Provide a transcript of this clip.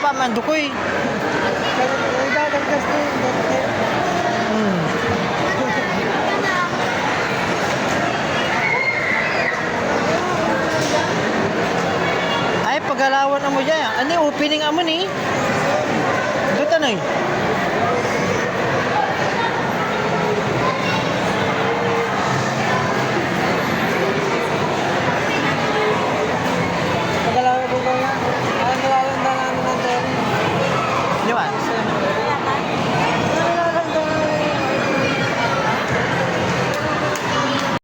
pa mandukoy. Ay, pagalawan mo dyan. Ano yung opening amo ni? Ito tanay.